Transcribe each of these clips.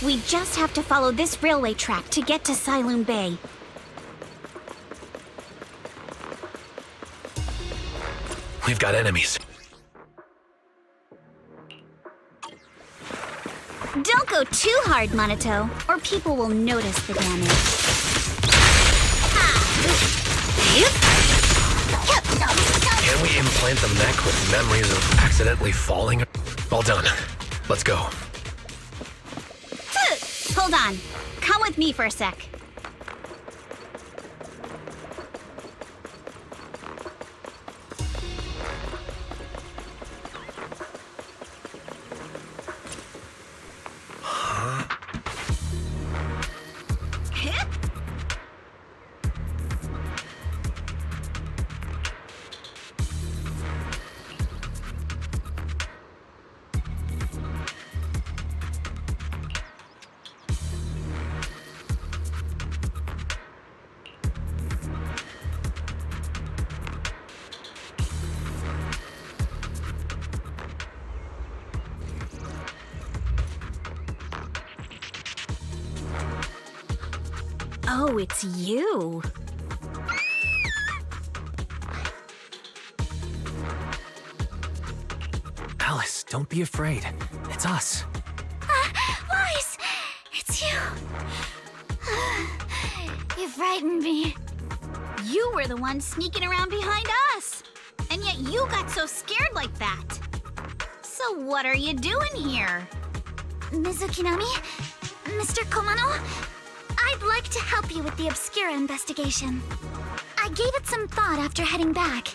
We just have to follow this railway track to get to Sailoon Bay. We've got enemies. Don't go too hard, Monato, or people will notice the damage. Can we implant the mech with memories of accidentally falling? All done. Let's go. Hold on. Come with me for a sec. Oh, it's you. Alice, don't be afraid. It's us. Wise! It's you. You frightened me. You were the one sneaking around behind us. And yet you got so scared like that. So what are you doing here? Ms. Ukinami? Mr. Komano? I'd like to help you with the Obscura investigation. I gave it some thought after heading back.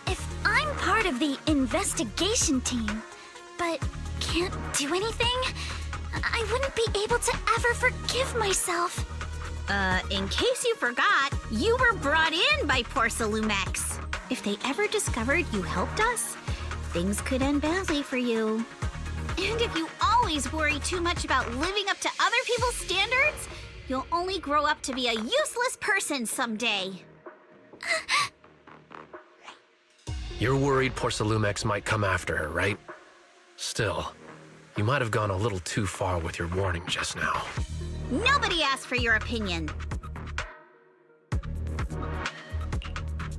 If I'm part of the investigation team, but can't do anything, I wouldn't be able to ever forgive myself. In case you forgot, you were brought in by Porcelumex. If they ever discovered you helped us, things could end badly for you. And if you always worry too much about living up to other people's standards, you'll only grow up to be a useless person someday. You're worried Porcelumex might come after her, right? Still, you might have gone a little too far with your warning just now. Nobody asked for your opinion.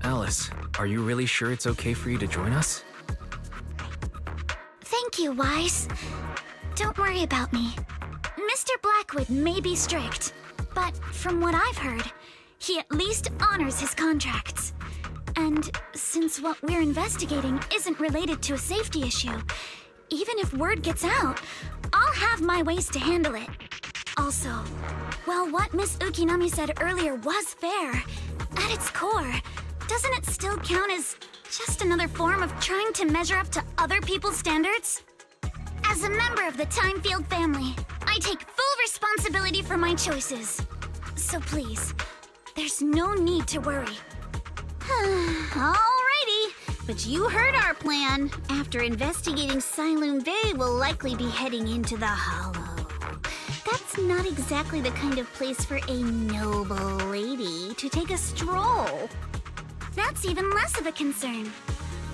Alice, are you really sure it's okay for you to join us? Thank you, Wise. Don't worry about me. Mr. Blackwood may be strict, but from what I've heard, he at least honors his contracts. And since what we're investigating isn't related to a safety issue, even if word gets out, I'll have my ways to handle it. Also, while what Miss Ukinami said earlier was fair, at its core, doesn't it still count as just another form of trying to measure up to other people's standards? As a member of the Timefield family, I take full responsibility for my choices. So please, there's no need to worry. Alrighty, but you heard our plan. After investigating Sailoon Bay, we'll likely be heading into the Hollow. That's not exactly the kind of place for a noble lady to take a stroll. That's even less of a concern.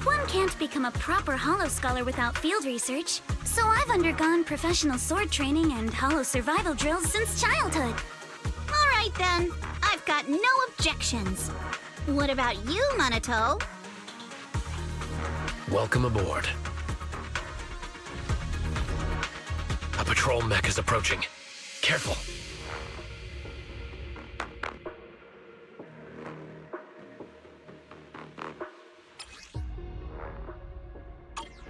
One can't become a proper Hollow scholar without field research, so I've undergone professional sword training and Hollow survival drills since childhood. Alright then, I've got no objections. What about you, Monato? Welcome aboard. A patrol mech is approaching. Careful.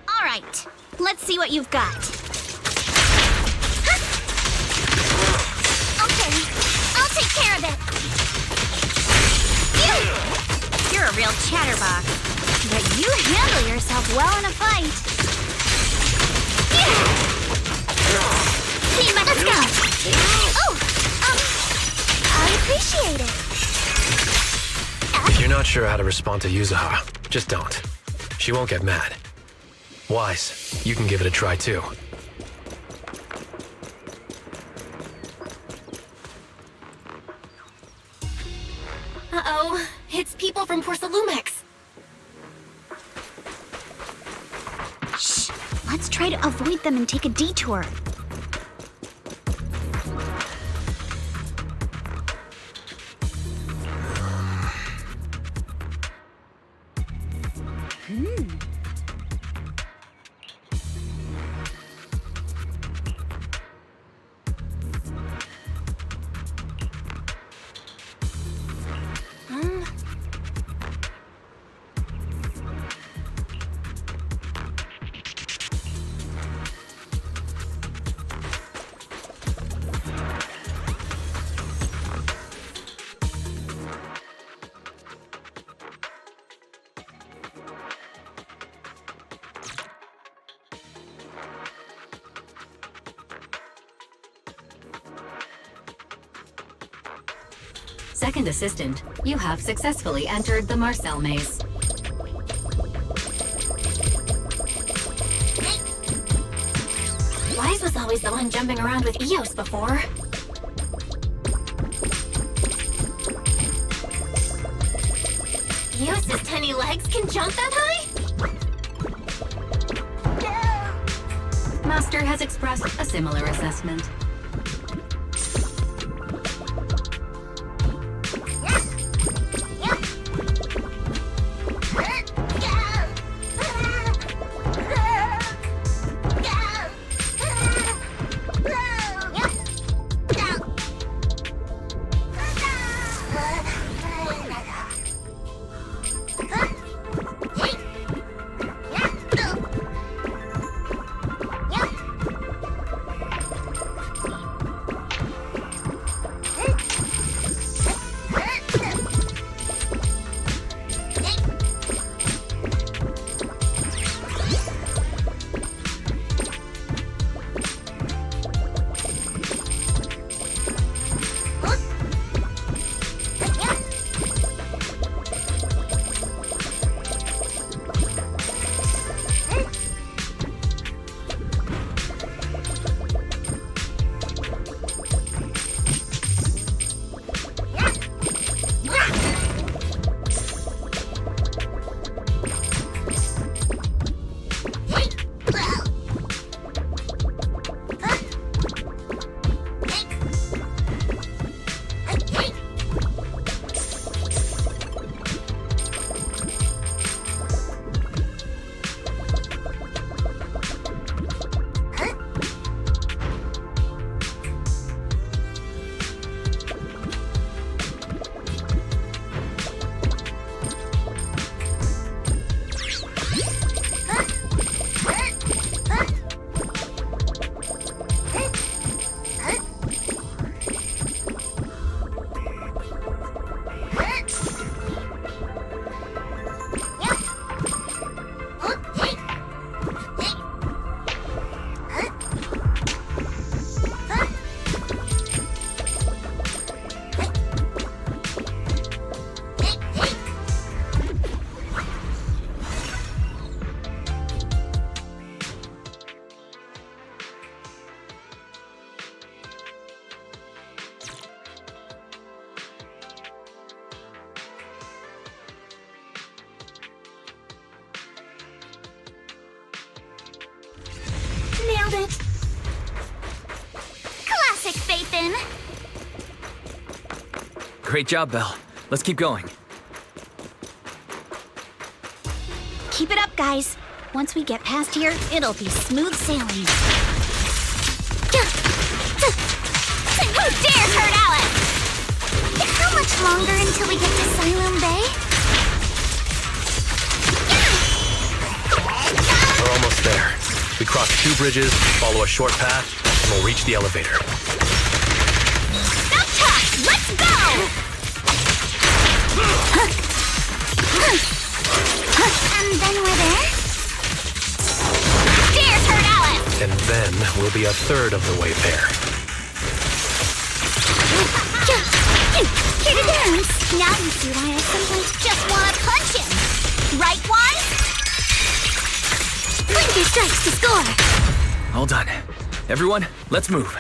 Alright, let's see what you've got. Okay, I'll take care of it. You're a real chatterbox, but you handle yourself well in a fight. Let's go. Oh, I appreciate it. not sure how to respond to Yuzuha, just don't. She won't get mad. Wise, you can give it a try too. Uh-oh, it's people from Porcelumex. Shh! Let's try to avoid them and take a detour. Second assistant, you have successfully entered the Marcel maze. Wise was always the one jumping around with Eos before. Eos's tiny legs can jump that high? Master has expressed a similar assessment. Nailed it! Classic Phaethon! Great job, Belle. Let's keep going. Keep it up, guys. Once we get past here, it'll be smooth sailing. Who dares hurt Alice? How much longer until we get to Siloam Bay? We're almost there. We cross 2 bridges, follow a short path, and we'll reach the elevator. Stop talk! Let's go! And then we're there? Dares hurt Alice! And then we'll be a third of the way there. Here to dance! Now you see why I sometimes just just want to punch him. Right, Wise? Plenty strikes to score! All done. Everyone, let's move.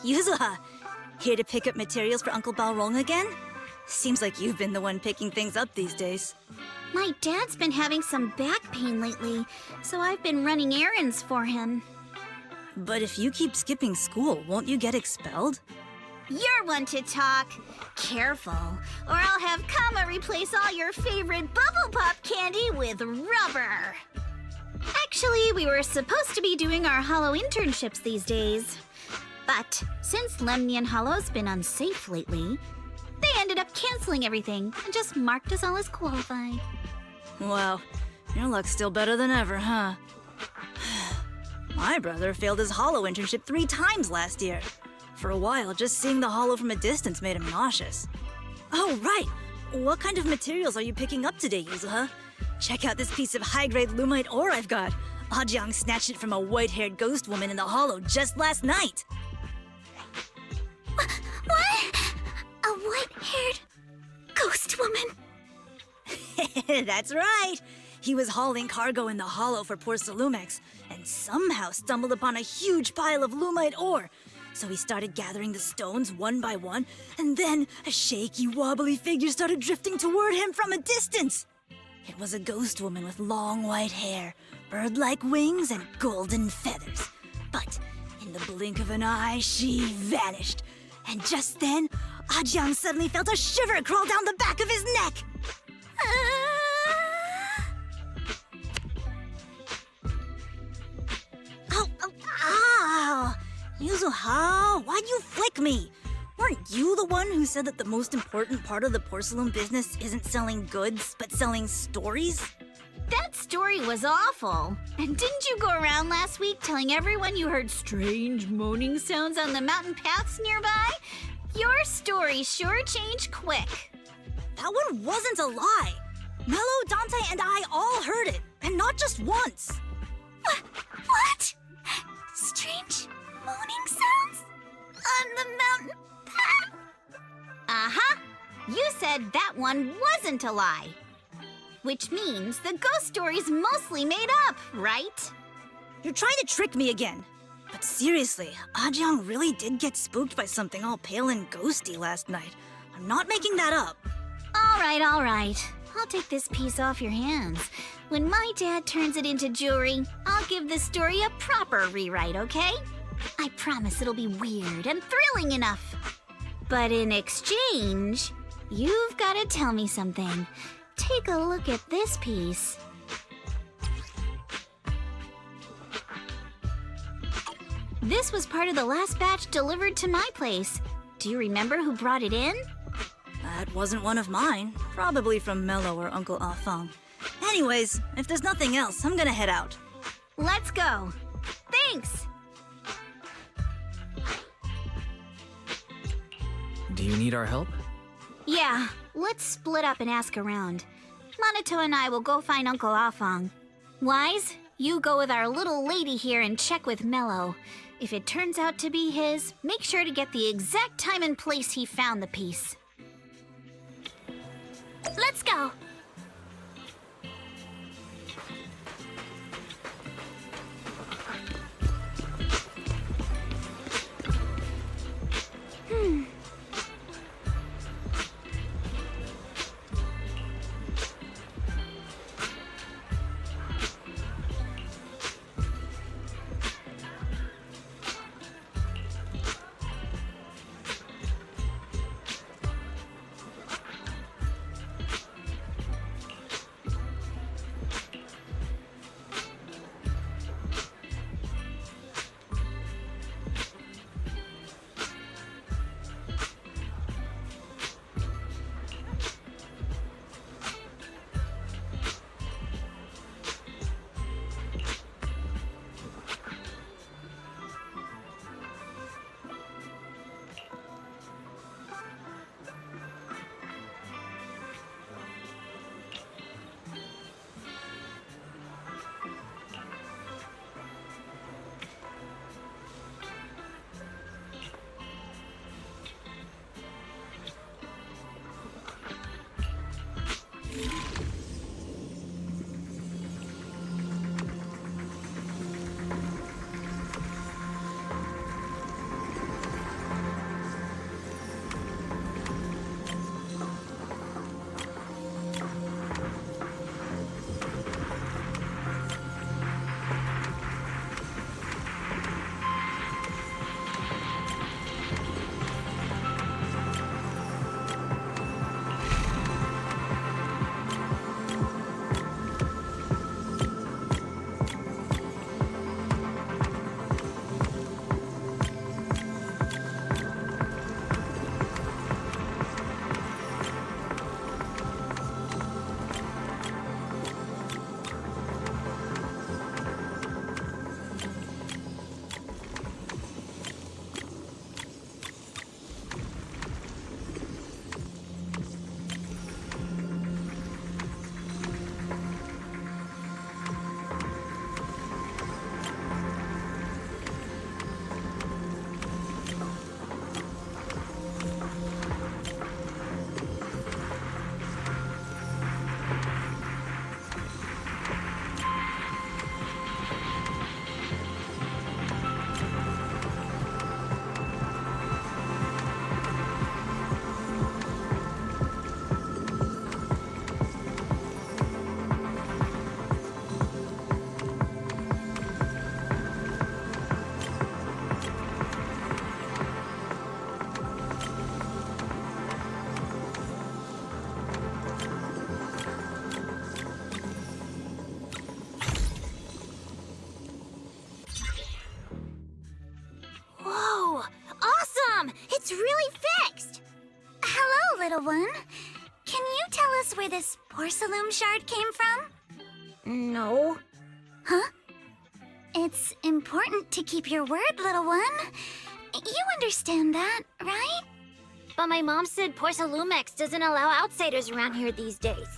Yuzuha, here to pick up materials for Uncle Balrong again? Seems like you've been the one picking things up these days. My dad's been having some back pain lately, so I've been running errands for him. But if you keep skipping school, won't you get expelled? You're one to talk. Careful, or I'll have Kama replace all your favorite Bubble Pop candy with rubber. Actually, we were supposed to be doing our Hollow internships these days. But since Lemnian Hollow's been unsafe lately, they ended up canceling everything and just marked us all as qualified. Wow, your luck's still better than ever, huh? My brother failed his Hollow internship 3 times last year. For a while, just seeing the Hollow from a distance made him nauseous. Oh, right! What kind of materials are you picking up today, Yuzuha? Check out this piece of high-grade lumite ore I've got. Ajang snatched it from a white-haired ghost woman in the Hollow just last night. What? A white-haired ghost woman? That's right! He was hauling cargo in the Hollow for poor Salumex, and somehow stumbled upon a huge pile of lumite ore. So he started gathering the stones one by one, and then a shaky, wobbly figure started drifting toward him from a distance. It was a ghost woman with long white hair, bird-like wings, and golden feathers. But in the blink of an eye, she vanished. And just then, Ajang suddenly felt a shiver crawl down the back of his neck. Ow! Yuzuha, why'd you flick me? Weren't you the one who said that the most important part of the porcelain business isn't selling goods, but selling stories? That story was awful. And didn't you go around last week telling everyone you heard strange moaning sounds on the mountain paths nearby? Your story sure changed quick. That one wasn't a lie. Mello, Dante, and I all heard it, and not just once. What? Strange moaning sounds? On the mountain path? Uh-huh. You said that one wasn't a lie. Which means the ghost story's mostly made up, right? You're trying to trick me again. But seriously, Ajang really did get spooked by something all pale and ghosty last night. I'm not making that up. All right. I'll take this piece off your hands. When my dad turns it into jewelry, I'll give the story a proper rewrite, okay? I promise it'll be weird and thrilling enough. But in exchange, you've got to tell me something. Take a look at this piece. This was part of the last batch delivered to my place. Do you remember who brought it in? That wasn't one of mine. Probably from Mello or Uncle Afang. Anyways, if there's nothing else, I'm gonna head out. Let's go. Thanks. Do you need our help? Yeah, let's split up and ask around. Monato and I will go find Uncle Afong. Wise, you go with our little lady here and check with Mello. If it turns out to be his, make sure to get the exact time and place he found the piece. Let's go. It's really fixed! Hello, little one. Can you tell us where this porcelain shard came from? No. Huh? It's important to keep your word, little one. You understand that, right? But my mom said Porcelumex doesn't allow outsiders around here these days.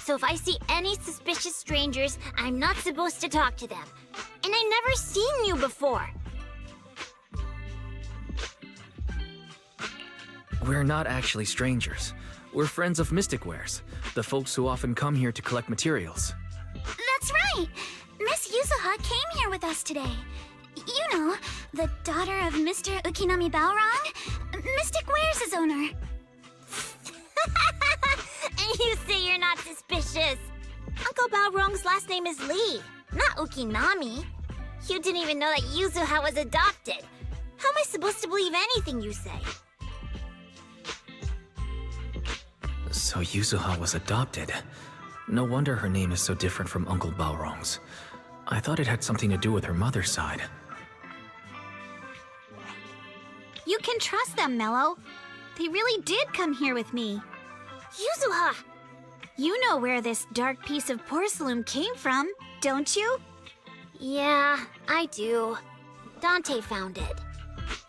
So if I see any suspicious strangers, I'm not supposed to talk to them. And I never seen you before. We're not actually strangers. We're friends of Mystic Wares, the folks who often come here to collect materials. That's right! Miss Yuzuha came here with us today. You know, the daughter of Mr. Ukinami Balrog, Mystic Wares' owner. And you say you're not suspicious. Uncle Balrog's last name is Lee, not Ukinami. You didn't even know that Yuzuha was adopted. How am I supposed to believe anything you say? So Yuzuha was adopted. No wonder her name is so different from Uncle Balrog's. I thought it had something to do with her mother's side. You can trust them, Mello. They really did come here with me. Yuzuha! You know where this dark piece of porcelain came from, don't you? Yeah, I do. Dante found it.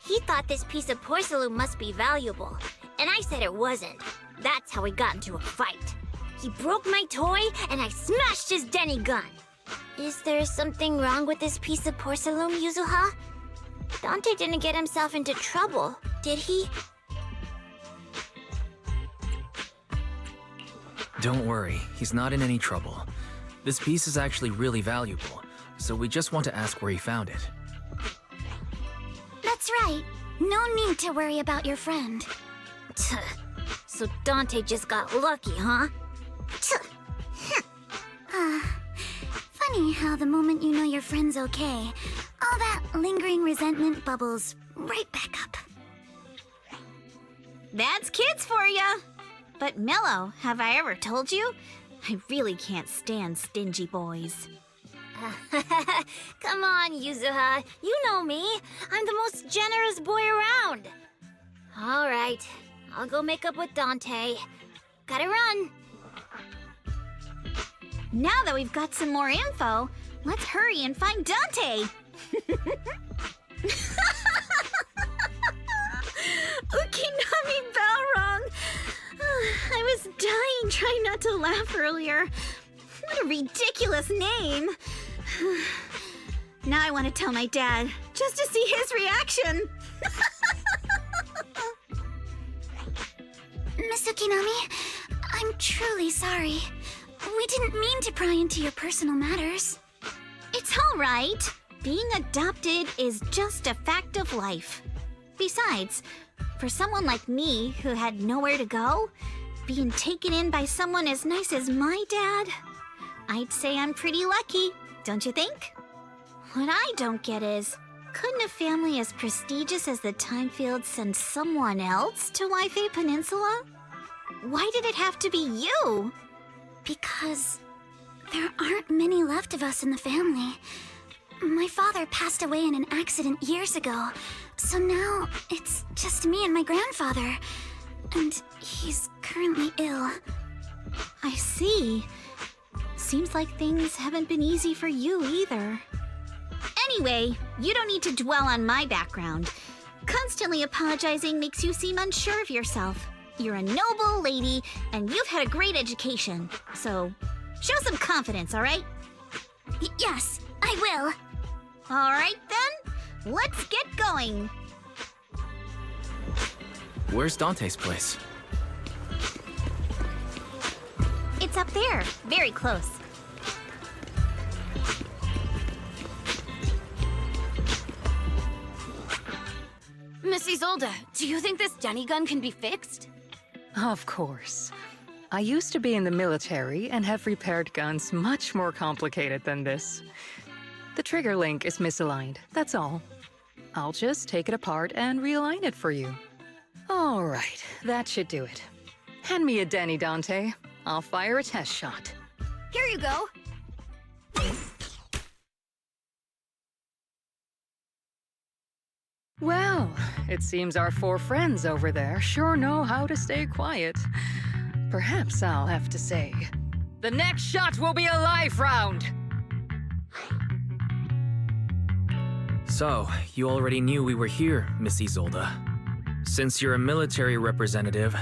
He thought this piece of porcelain must be valuable, and I said it wasn't. That's how we got into a fight. He broke my toy, and I smashed his Denny gun. Is there something wrong with this piece of porcelain, Yuzuha? Dante didn't get himself into trouble, did he? Don't worry, he's not in any trouble. This piece is actually really valuable, so we just want to ask where he found it. That's right. No need to worry about your friend. So Dante just got lucky, huh? Funny how the moment you know your friend's okay, all that lingering resentment bubbles right back up. That's kids for ya! But Mello, have I ever told you? I really can't stand stingy boys. Come on, Yuzuha. You know me. I'm the most generous boy around. All right. I'll go make up with Dante. Gotta run. Now that we've got some more info, let's hurry and find Dante! Ukinami Balrog! I was dying trying not to laugh earlier. What a ridiculous name! Now I want to tell my dad, just to see his reaction! Miss Ukinami, I'm truly sorry. We didn't mean to pry into your personal matters. It's all right. Being adopted is just a fact of life. Besides, for someone like me who had nowhere to go, being taken in by someone as nice as my dad, I'd say I'm pretty lucky, don't you think? What I don't get is, couldn't a family as prestigious as the Timefields send someone else to Waifei Peninsula? Why did it have to be you? Because there aren't many left of us in the family. My father passed away in an accident years ago, so now it's just me and my grandfather. And he's currently ill. I see. Seems like things haven't been easy for you either. Anyway, you don't need to dwell on my background. Constantly apologizing makes you seem unsure of yourself. You're a noble lady, and you've had a great education. So, show some confidence, all right? Yes, I will. All right, then. Let's get going. Where's Dante's place? It's up there, very close. Miss Isolde, do you think this Denny gun can be fixed? Of course. I used to be in the military and have repaired guns much more complicated than this. The trigger link is misaligned, that's all. I'll just take it apart and realign it for you. All right, that should do it. Hand me a Denny, Dante. I'll fire a test shot. Here you go. Well, it seems our four friends over there sure know how to stay quiet. Perhaps I'll have to say, the next shot will be a life round! So, you already knew we were here, Miss Isolde. Since you're a military representative,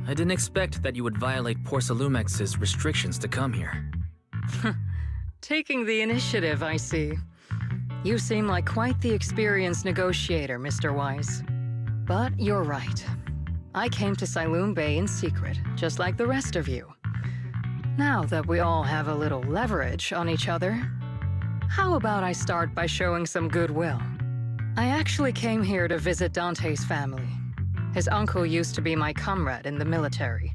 I didn't expect that you would violate Porcelumex's restrictions to come here. Taking the initiative, I see. You seem like quite the experienced negotiator, Mr. Wise. But you're right. I came to Siloon Bay in secret, just like the rest of you. Now that we all have a little leverage on each other, how about I start by showing some goodwill? I actually came here to visit Dante's family. His uncle used to be my comrade in the military.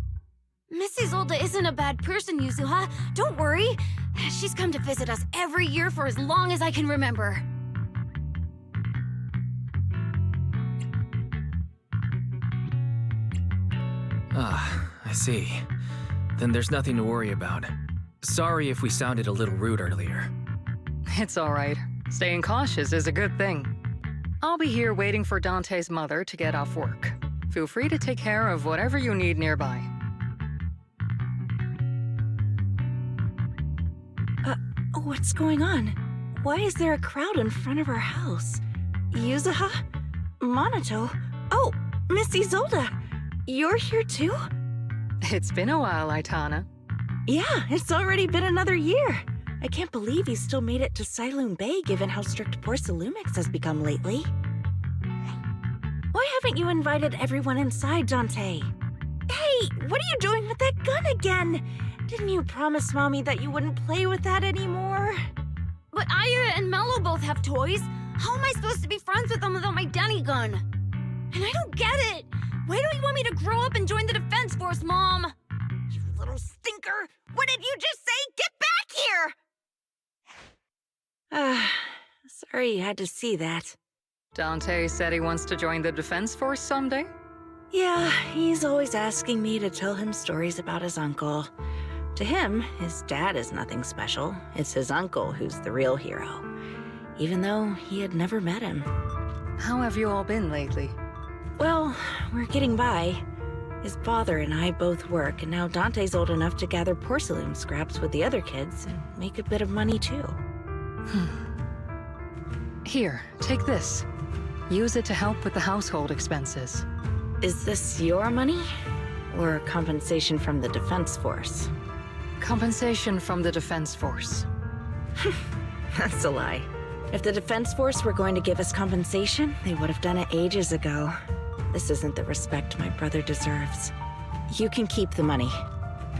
Miss Isolde isn't a bad person, Yuzuha. Don't worry. She's come to visit us every year for as long as I can remember. Ah, I see. Then there's nothing to worry about. Sorry if we sounded a little rude earlier. It's all right. Staying cautious is a good thing. I'll be here waiting for Dante's mother to get off work. Feel free to take care of whatever you need nearby. What's going on? Why is there a crowd in front of our house? Yuzuha? Monato? Oh, Miss Isolde! You're here too? It's been a while, Aitana. Yeah, it's already been another year. I can't believe you still made it to Siloon Bay given how strict Porcelumix has become lately. Why haven't you invited everyone inside, Dante? Hey, what are you doing with that gun again? Didn't you promise Mommy that you wouldn't play with that anymore? But Aya and Mello both have toys. How am I supposed to be friends with them without my Denny gun? And I don't get it. Why don't you want me to grow up and join the Defense Force, Mom? You little stinker! What did you just say? Get back here! Sorry you had to see that. Dante said he wants to join the Defense Force someday? Yeah, he's always asking me to tell him stories about his uncle. To him, his dad is nothing special. It's his uncle who's the real hero, even though he had never met him. How have you all been lately? Well, we're getting by. His father and I both work, and now Dante's old enough to gather porcelain scraps with the other kids and make a bit of money too. Here, take this. Use it to help with the household expenses. Is this your money? Or compensation from the Defense Force? Compensation from the Defense Force. That's a lie. If the Defense Force were going to give us compensation, they would have done it ages ago. This isn't the respect my brother deserves. You can keep the money.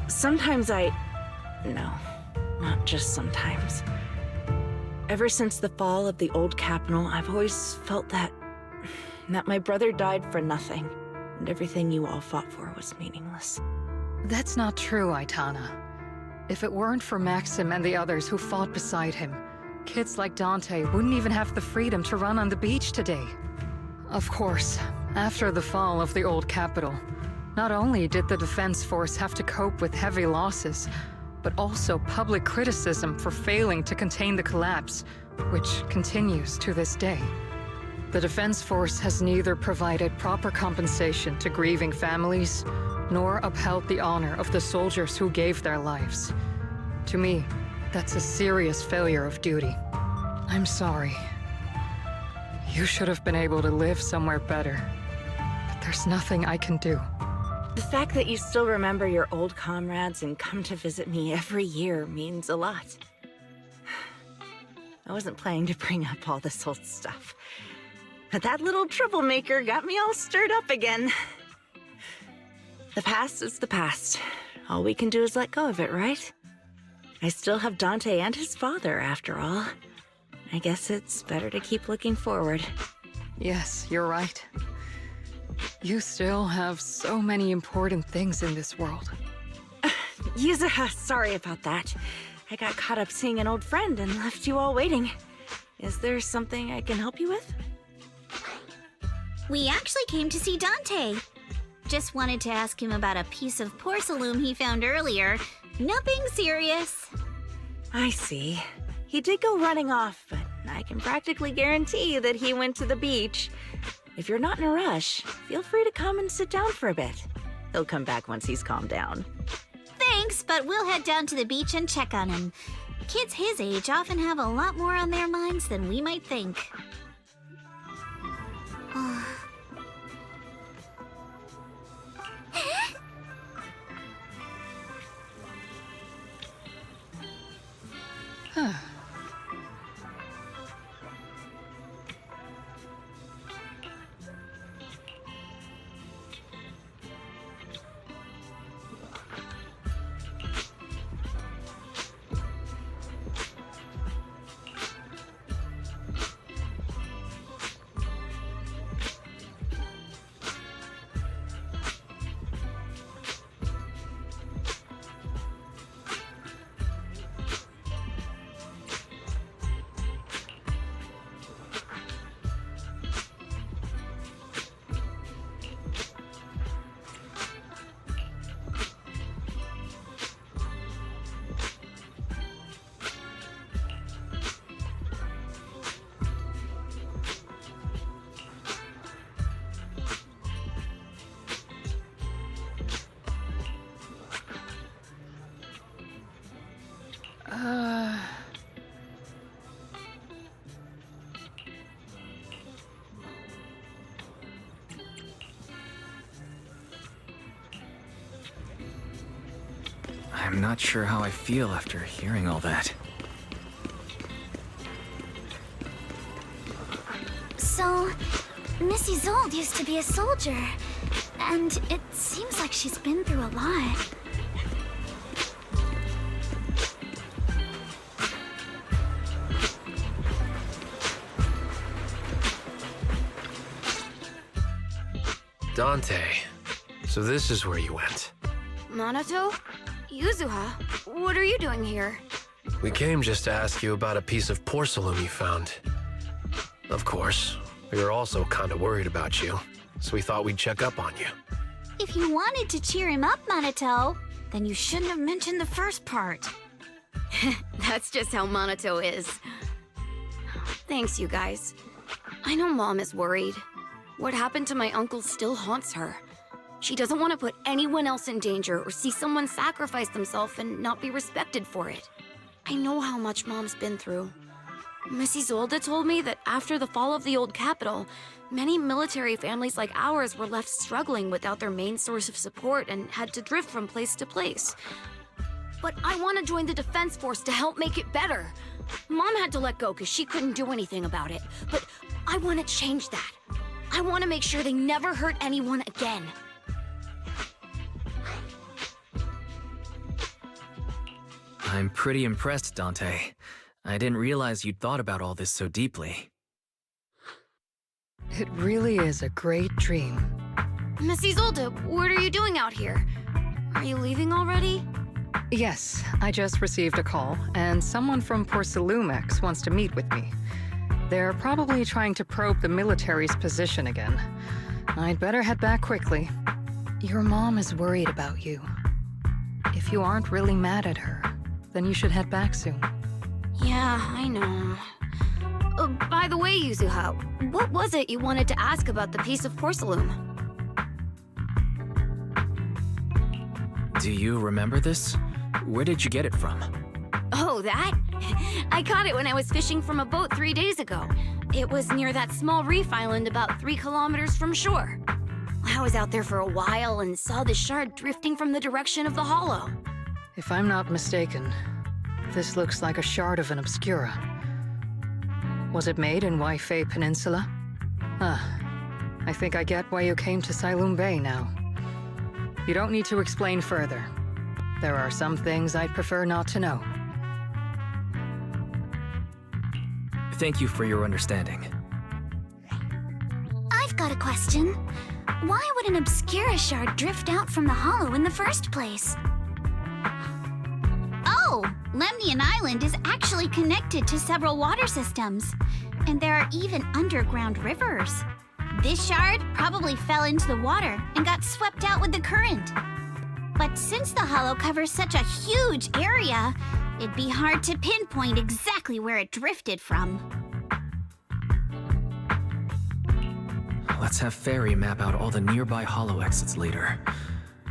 Sometimes No, not just sometimes. Ever since the fall of the old capital, I've always felt that my brother died for nothing, and everything you all fought for was meaningless. That's not true, Aitana. If it weren't for Maxim and the others who fought beside him, kids like Dante wouldn't even have the freedom to run on the beach today. Of course, after the fall of the old capital, not only did the Defense Force have to cope with heavy losses, but also public criticism for failing to contain the collapse, which continues to this day. The Defense Force has neither provided proper compensation to grieving families, nor upheld the honor of the soldiers who gave their lives. To me, that's a serious failure of duty. I'm sorry. You should have been able to live somewhere better, but there's nothing I can do. The fact that you still remember your old comrades and come to visit me every year means a lot. I wasn't planning to bring up all this old stuff, but that little troublemaker got me all stirred up again. The past is the past. All we can do is let go of it, right? I still have Dante and his father, after all. I guess it's better to keep looking forward. Yes, you're right. You still have so many important things in this world. Yuzuha, sorry about that. I got caught up seeing an old friend and left you all waiting. Is there something I can help you with? We actually came to see Dante. Just wanted to ask him about a piece of porcelain he found earlier. Nothing serious. I see. He did go running off, but I can practically guarantee that he went to the beach. If you're not in a rush, feel free to come and sit down for a bit. He'll come back once he's calmed down. Thanks, but we'll head down to the beach and check on him. Kids his age often have a lot more on their minds than we might think. I'm not sure how I feel after hearing all that. So, Mrs. Zold used to be a soldier, and it seems like she's been through a lot. Dante, so this is where you went. Minato? Yuzuha? What are you doing here? We came just to ask you about a piece of porcelain you found. Of course, we were also kind of worried about you, so we thought we'd check up on you. If you wanted to cheer him up, Minato, then you shouldn't have mentioned the first part. That's just how Minato is. Thanks, you guys. I know Mom is worried. What happened to my uncle still haunts her. She doesn't want to put anyone else in danger or see someone sacrifice themselves and not be respected for it. I know how much Mom's been through. Mrs. Zolda told me that after the fall of the old capital, many military families like ours were left struggling without their main source of support and had to drift from place to place. But I want to join the defense force to help make it better. Mom had to let go because she couldn't do anything about it, but I want to change that. I want to make sure they never hurt anyone again. I'm pretty impressed, Dante. I didn't realize you'd thought about all this so deeply. It really is a great dream. Mrs. Zolda, what are you doing out here? Are you leaving already? Yes, I just received a call, and someone from Porcelumex wants to meet with me. They're probably trying to probe the military's position again. I'd better head back quickly. Your mom is worried about you. If you aren't really mad at her, then you should head back soon. Yeah, I know. By the way, Yuzuha, what was it you wanted to ask about the piece of porcelain? Do you remember this? Where did you get it from? Oh, that? I caught it when I was fishing from a boat 3 days ago. It was near that small reef island about 3 kilometers from shore. I was out there for a while and saw the shard drifting from the direction of the hollow. If I'm not mistaken, this looks like a shard of an Obscura. Was it made in Waifei Peninsula? I think I get why you came to Silum Bay now. You don't need to explain further. There are some things I'd prefer not to know. Thank you for your understanding. I've got a question. Why would an Obscura shard drift out from the hollow in the first place? Oh, Lemnian Island is actually connected to several water systems, and there are even underground rivers. This shard probably fell into the water and got swept out with the current. But since the hollow covers such a huge area, it'd be hard to pinpoint exactly where it drifted from. Let's have Fairy map out all the nearby hollow exits later.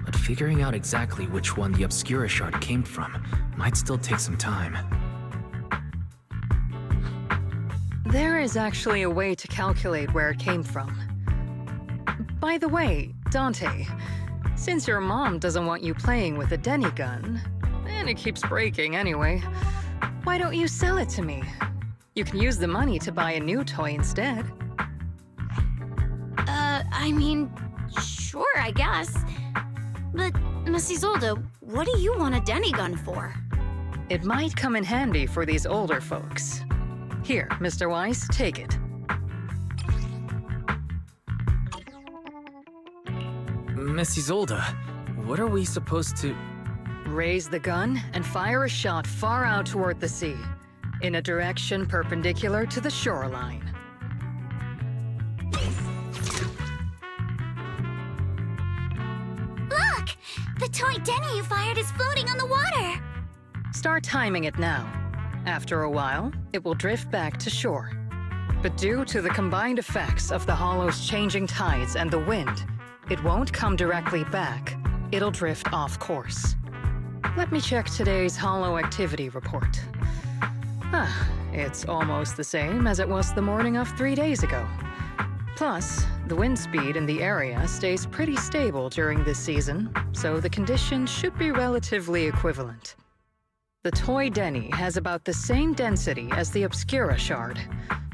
But figuring out exactly which one the Obscura shard came from might still take some time. There is actually a way to calculate where it came from. By the way, Dante, since your mom doesn't want you playing with a Denny gun, and it keeps breaking anyway, why don't you sell it to me? You can use the money to buy a new toy instead. I mean, sure, I guess. But, Mrs. Zolda, what do you want a Denny gun for? It might come in handy for these older folks. Here, Mr. Weiss, take it. Mrs. Zolda, what are we supposed to... Raise the gun and fire a shot far out toward the sea, in a direction perpendicular to the shoreline. Look! The toy Denny you fired is floating on the water! Start timing it now. After a while, it will drift back to shore. But due to the combined effects of the hollow's changing tides and the wind, it won't come directly back. It'll drift off course. Let me check today's hollow activity report. It's almost the same as it was the morning of 3 days ago. Plus, the wind speed in the area stays pretty stable during this season, so the conditions should be relatively equivalent. The Toy Denny has about the same density as the Obscura Shard,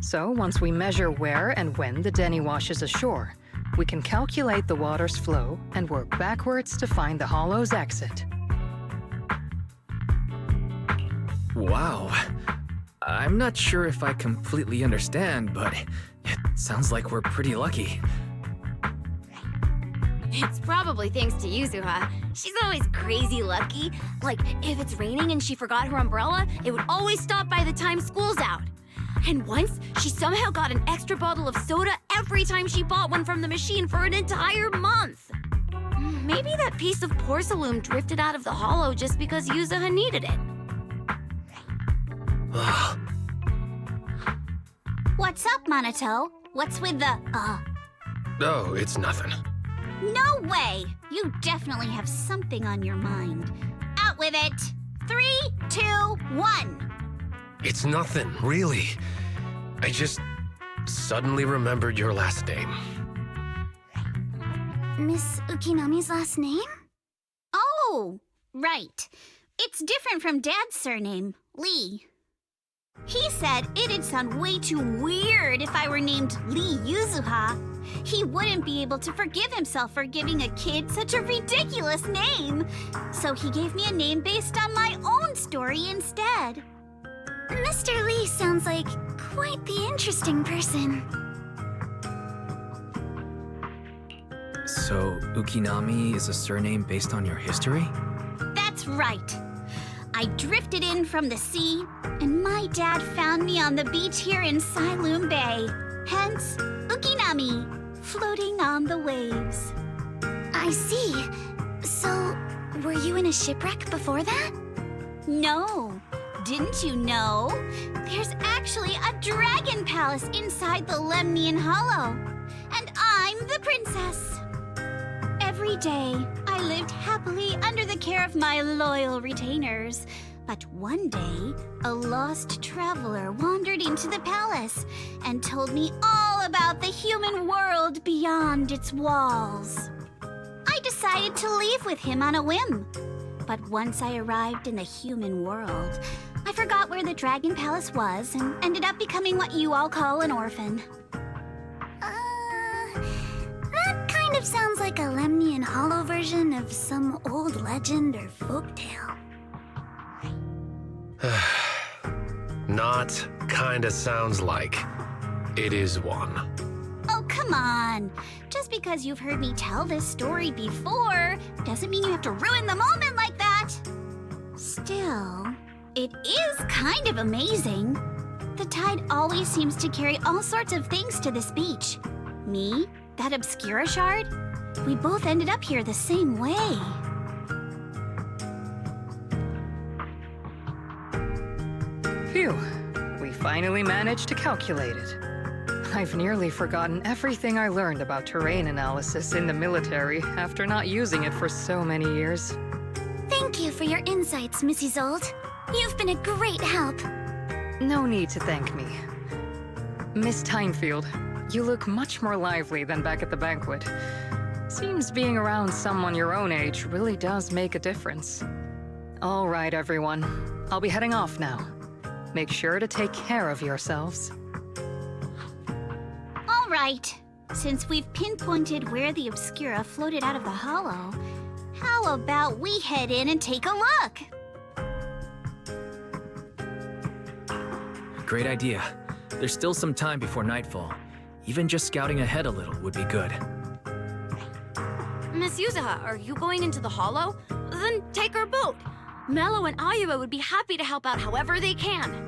so once we measure where and when the Denny washes ashore, we can calculate the water's flow and work backwards to find the hollow's exit. Wow. I'm not sure if I completely understand, but it sounds like we're pretty lucky. It's probably thanks to Yuzuha. She's always crazy lucky. Like, if it's raining and she forgot her umbrella, it would always stop by the time school's out. And once, she somehow got an extra bottle of soda every time she bought one from the machine for an entire month. Maybe that piece of porcelain drifted out of the hollow just because Yuzuha needed it. What's up, Monato? What's with the, Oh, it's nothing. No way! You definitely have something on your mind. Out with it! 3, 2, 1! It's nothing, really. I just suddenly remembered your last name. Miss Ukinami's last name? Oh, right. It's different from Dad's surname, Lee. He said it'd sound way too weird if I were named Lee Yuzuha. He wouldn't be able to forgive himself for giving a kid such a ridiculous name. So he gave me a name based on my own story instead. Mr. Lee sounds like quite the interesting person. So, Ukinami is a surname based on your history? That's right. I drifted in from the sea, and my dad found me on the beach here in Sailoon Bay. Hence, Ukinami, floating on the waves. I see. So, were you in a shipwreck before that? No. Didn't you know? There's actually a dragon palace inside the Lemnian Hollow. And I'm the princess. Every day, I lived happily under the care of my loyal retainers. But one day, a lost traveler wandered into the palace and told me all about the human world beyond its walls. I decided to leave with him on a whim. But once I arrived in the human world, I forgot where the Dragon Palace was and ended up becoming what you all call an orphan. That kind of sounds like a Lemnian Hollow version of some old legend or folktale. Not kinda sounds like. It is one. Oh, come on. Just because you've heard me tell this story before doesn't mean you have to ruin the moment like that. Still, it is kind of amazing. The tide always seems to carry all sorts of things to this beach. Me, that Obscura Shard, we both ended up here the same way. Phew, we finally managed to calculate it. I've nearly forgotten everything I learned about terrain analysis in the military after not using it for so many years. Thank you for your insights, Mrs. Zold. You've been a great help. No need to thank me. Miss Timefield, you look much more lively than back at the banquet. Seems being around someone your own age really does make a difference. All right, everyone. I'll be heading off now. Make sure to take care of yourselves. All right. Since we've pinpointed where the Obscura floated out of the hollow, how about we head in and take a look? Great idea. There's still some time before nightfall. Even just scouting ahead a little would be good. Miss Yuzuha, are you going into the hollow? Then take our boat. Mello and Ayuba would be happy to help out however they can.